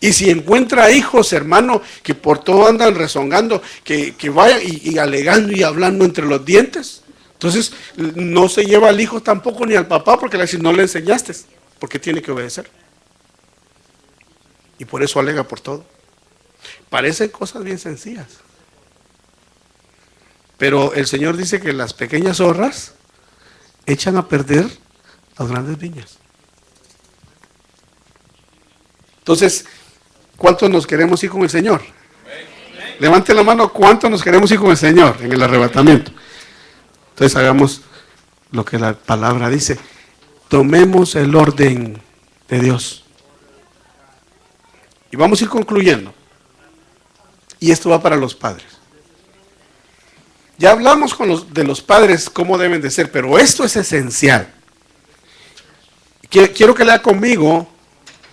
Y si encuentra hijos, hermano, que por todo andan rezongando, que vayan y alegando y hablando entre los dientes, entonces no se lleva al hijo tampoco ni al papá, porque le dicen, no le enseñaste, porque tiene que obedecer. Y por eso alega por todo. Parecen cosas bien sencillas. Pero el Señor dice que las pequeñas zorras echan a perder las grandes viñas. Entonces, ¿cuántos nos queremos ir con el Señor? Levante la mano, ¿cuántos nos queremos ir con el Señor en el arrebatamiento? Entonces hagamos lo que la palabra dice. Tomemos el orden de Dios. Y vamos a ir concluyendo. Y esto va para los padres. Ya hablamos de los padres cómo deben de ser, pero esto es esencial. Quiero que lea conmigo,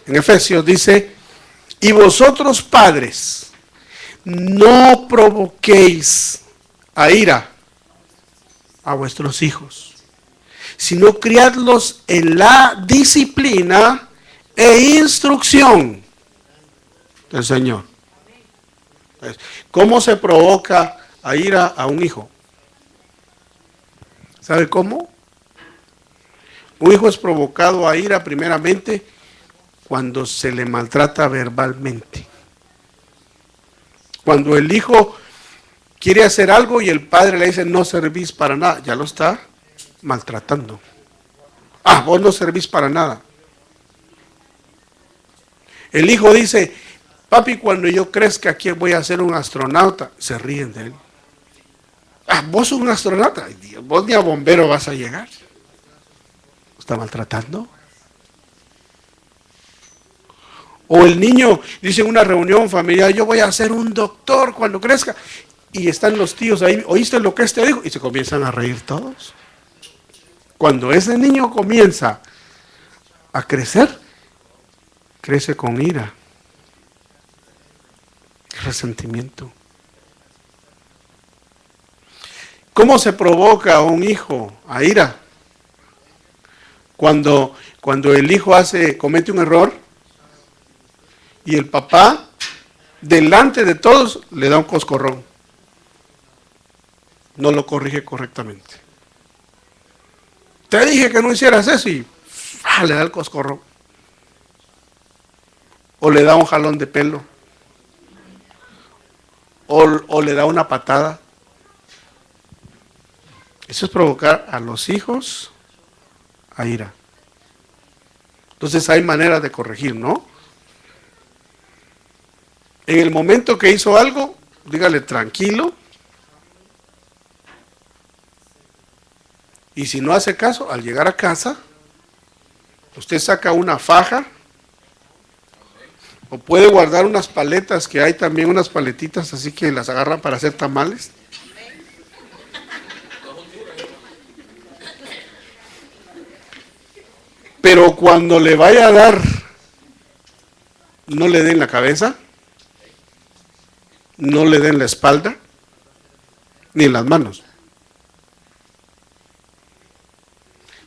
en Efesios dice, y vosotros padres, no provoquéis a ira a vuestros hijos, sino criadlos en la disciplina e instrucción del Señor. ¿Cómo se provoca a ira a un hijo? ¿Sabe cómo? Un hijo es provocado a ira primeramente cuando se le maltrata verbalmente. Cuando el hijo quiere hacer algo y el padre le dice no servís para nada, ya lo está maltratando. Ah, vos no servís para nada. El hijo dice, Papi, cuando yo crezca aquí voy a ser un astronauta. Se ríen de él. Ah, vos sos un astronauta. Ay, Dios, vos ni a bombero vas a llegar. ¿Está maltratando? O el niño dice en una reunión familiar, yo voy a ser un doctor cuando crezca. Y están los tíos ahí, ¿oíste lo que este dijo? Y se comienzan a reír todos. Cuando ese niño comienza a crecer, crece con ira, resentimiento. ¿Cómo se provoca a un hijo a ira? Cuando el hijo comete un error y el papá, delante de todos, le da un coscorrón. No lo corrige correctamente. Te dije que no hicieras eso y le da el coscorrón. O le da un jalón de pelo. O le da una patada. Eso es provocar a los hijos a ira. Entonces hay maneras de corregir, ¿no? En el momento que hizo algo, dígale tranquilo. Y si no hace caso, al llegar a casa, usted saca una faja, o puede guardar unas paletas, que hay también unas paletitas así que las agarran para hacer tamales. Pero cuando le vaya a dar, no le den la cabeza, no le den la espalda, ni en las manos.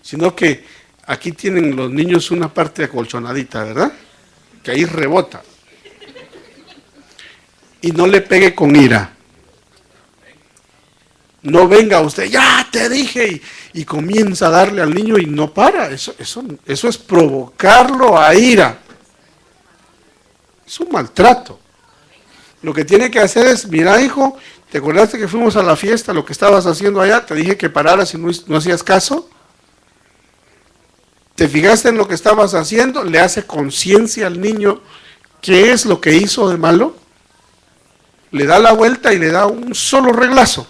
Sino que aquí tienen los niños una parte acolchonadita, ¿verdad? Que ahí rebota. Y no le pegue con ira. No venga usted, ya te dije, y comienza a darle al niño y no para. Eso es provocarlo a ira. Es un maltrato. Lo que tiene que hacer es, mira hijo, ¿te acordaste que fuimos a la fiesta, lo que estabas haciendo allá? Te dije que pararas y no hacías caso. ¿Te fijaste en lo que estabas haciendo? Le hace conciencia al niño qué es lo que hizo de malo. Le da la vuelta y le da un solo reglazo.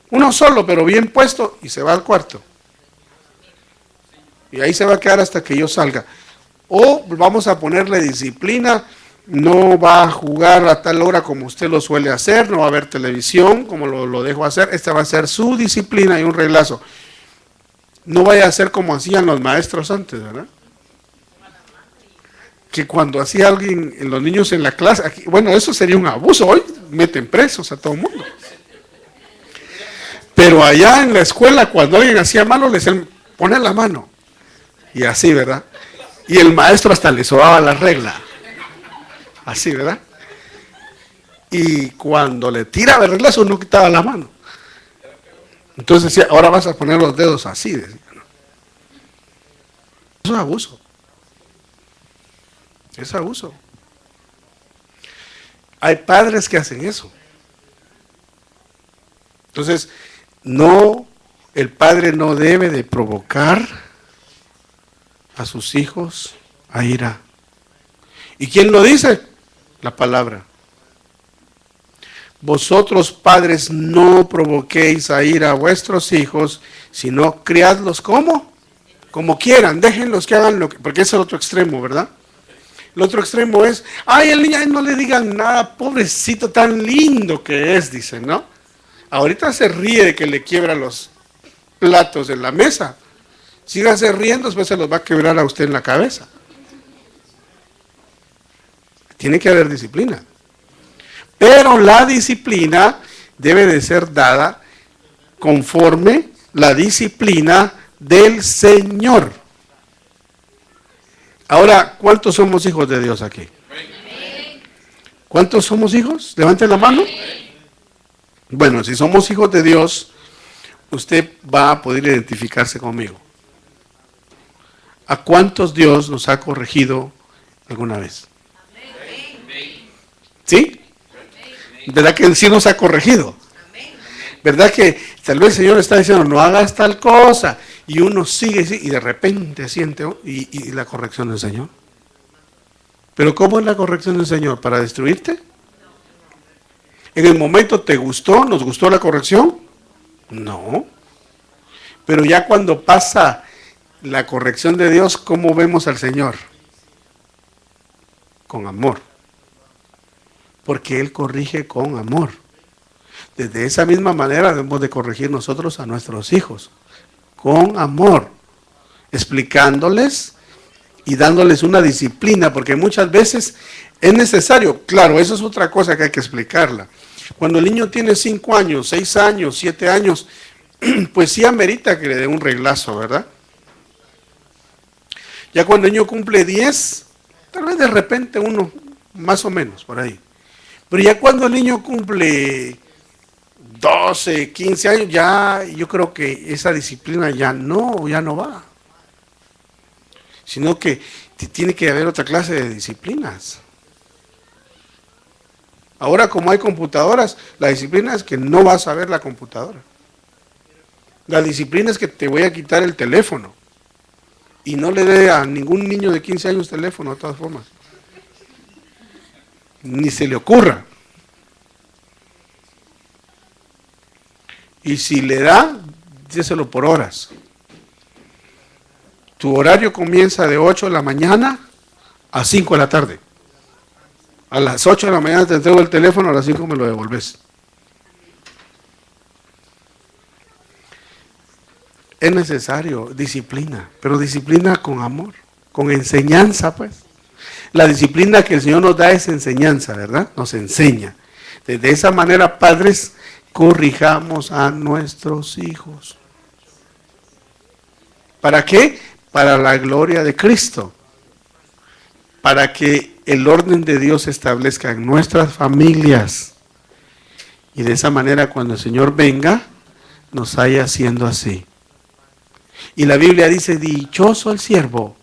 Uno solo, pero bien puesto, y se va al cuarto. Y ahí se va a quedar hasta que yo salga. O vamos a ponerle disciplina, no va a jugar a tal hora como usted lo suele hacer, no va a ver televisión como lo dejo hacer. Esta va a ser su disciplina y un reglazo. No vaya a ser como hacían los maestros antes, ¿verdad? Que cuando hacía alguien, los niños en la clase, aquí, bueno, eso sería un abuso, hoy meten presos a todo el mundo. Pero allá en la escuela, cuando alguien hacía malo, le decían, pone la mano. Y así, ¿verdad? Y el maestro hasta le sobaba la regla. Así, ¿verdad? Y cuando le tiraba el reglazo, no quitaba la mano. Entonces decía, ahora vas a poner los dedos así. Decía, ¿no? Eso es abuso. Es abuso. Hay padres que hacen eso. Entonces, no, el padre no debe de provocar a sus hijos a ira. ¿Y quién lo dice? La palabra. Vosotros padres no provoquéis a ira a vuestros hijos, sino criadlos como quieran, déjenlos que hagan lo que, porque es el otro extremo, ¿verdad? El otro extremo es, ay, el niño, no le digan nada, pobrecito, tan lindo que es, dicen, ¿no? Ahorita se ríe de que le quiebra los platos en la mesa. Sígase riendo, después se los va a quebrar a usted en la cabeza. Tiene que haber disciplina. Pero la disciplina debe de ser dada conforme la disciplina del Señor. Ahora, ¿cuántos somos hijos de Dios aquí? ¿Cuántos somos hijos? Levanten la mano. Bueno, si somos hijos de Dios, usted va a poder identificarse conmigo. ¿A cuántos Dios nos ha corregido alguna vez? ¿Sí? ¿Verdad que sí nos ha corregido? ¿Verdad que tal vez el Señor está diciendo, no hagas tal cosa? Y uno sigue y de repente siente y la corrección del Señor. Pero ¿cómo es la corrección del Señor? ¿Para destruirte? ¿En el momento te gustó? ¿Nos gustó la corrección? No. Pero ya cuando pasa la corrección de Dios, ¿cómo vemos al Señor? Con amor. Porque Él corrige con amor. De esa misma manera debemos de corregir nosotros a nuestros hijos. Con amor. Explicándoles y dándoles una disciplina, porque muchas veces es necesario. Claro, eso es otra cosa que hay que explicarla. Cuando el niño tiene 5 años, 6 años, 7 años, pues sí amerita que le dé un reglazo, ¿verdad? Ya cuando el niño cumple 10, tal vez de repente uno, más o menos, por ahí. Pero ya cuando el niño cumple 12, 15 años, ya yo creo que esa disciplina ya no va. Sino que tiene que haber otra clase de disciplinas. Ahora, como hay computadoras, la disciplina es que no vas a ver la computadora. La disciplina es que te voy a quitar el teléfono. Y no le dé a ningún niño de 15 años teléfono, de todas formas. Ni se le ocurra. Y si le da, déselo por horas. Tu horario comienza de 8 de la mañana a 5 de la tarde. A las 8 de la mañana te entrego el teléfono, a las 5 me lo devolves. Es necesario disciplina, pero disciplina con amor, con enseñanza, pues. La disciplina que el Señor nos da es enseñanza, ¿verdad? Nos enseña. De esa manera, padres, corrijamos a nuestros hijos. ¿Para qué? Para la gloria de Cristo. Para que el orden de Dios se establezca en nuestras familias. Y de esa manera, cuando el Señor venga, nos haya siendo así. Y la Biblia dice, dichoso el siervo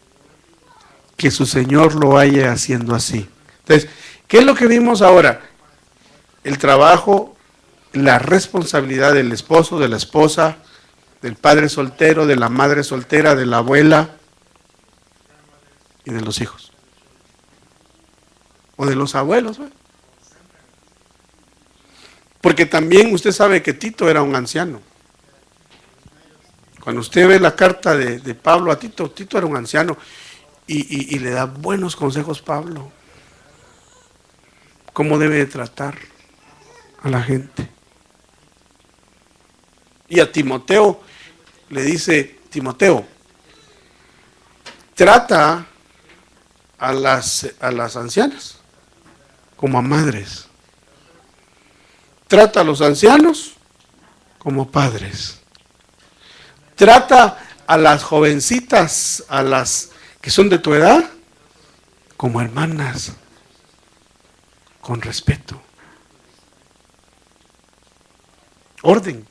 que su Señor lo haya haciendo así. Entonces, ¿qué es lo que vimos ahora? El trabajo, la responsabilidad del esposo, de la esposa, del padre soltero, de la madre soltera, de la abuela y de los hijos. O de los abuelos, ¿eh? Porque también usted sabe que Tito era un anciano. Cuando usted ve la carta de Pablo a Tito, Tito era un anciano y le da buenos consejos Pablo. Cómo debe de tratar a la gente. Y a Timoteo le dice, Timoteo, trata a las ancianas como a madres. Trata a los ancianos como padres. Trata a las jovencitas, a las que son de tu edad, como hermanas, con respeto. Orden.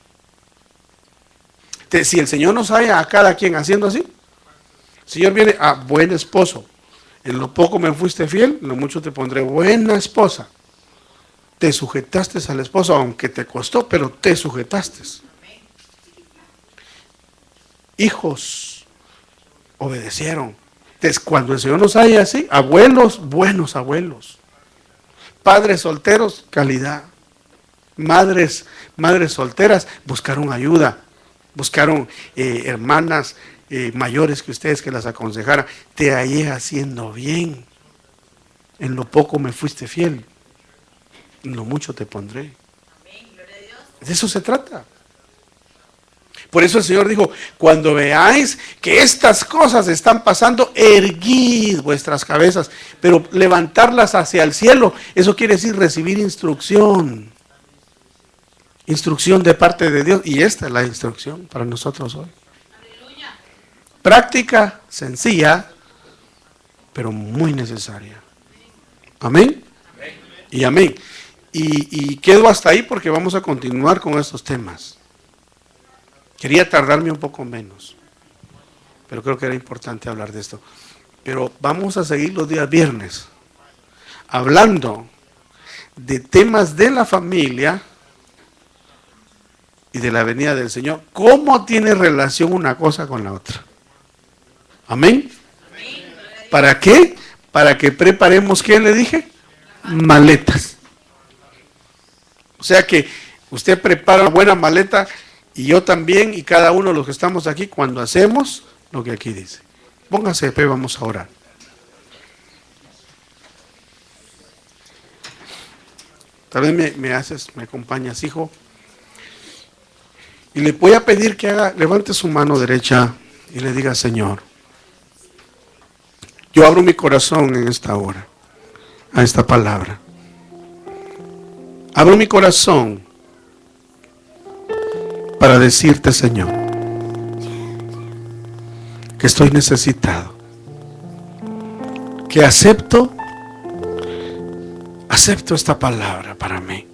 Si el Señor nos halla a cada quien haciendo así, el Señor viene a buen esposo. En lo poco me fuiste fiel, en lo mucho te pondré buena esposa. Te sujetaste al esposo, aunque te costó, pero te sujetaste. Hijos obedecieron. Entonces, cuando el Señor nos haya así, abuelos, buenos abuelos. Padres solteros, calidad. Madres solteras, buscaron ayuda. Buscaron hermanas mayores que ustedes que las aconsejaran. Te hallé haciendo bien. En lo poco me fuiste fiel. En lo mucho te pondré. De eso se trata. Por eso el Señor dijo, cuando veáis que estas cosas están pasando, erguid vuestras cabezas, pero levantarlas hacia el cielo, eso quiere decir recibir instrucción. Instrucción de parte de Dios, y esta es la instrucción para nosotros hoy. Aleluya. Práctica, sencilla, pero muy necesaria. Amén. Amén. Y amén. Y quedo hasta ahí porque vamos a continuar con estos temas. Quería tardarme un poco menos, pero creo que era importante hablar de esto. Pero vamos a seguir los días viernes, hablando de temas de la familia y de la venida del Señor. ¿Cómo tiene relación una cosa con la otra? ¿Amén? ¿Para qué? para que preparemos, ¿qué le dije? Maletas. O sea que usted prepara una buena maleta y yo también y cada uno de los que estamos aquí cuando hacemos lo que aquí dice. Póngase de pie, vamos a orar. Tal vez me acompañas, hijo. Y le voy a pedir que levante su mano derecha y le diga, Señor, yo abro mi corazón en esta hora, a esta palabra. Abro mi corazón para decirte, Señor, que estoy necesitado, que acepto esta palabra para mí.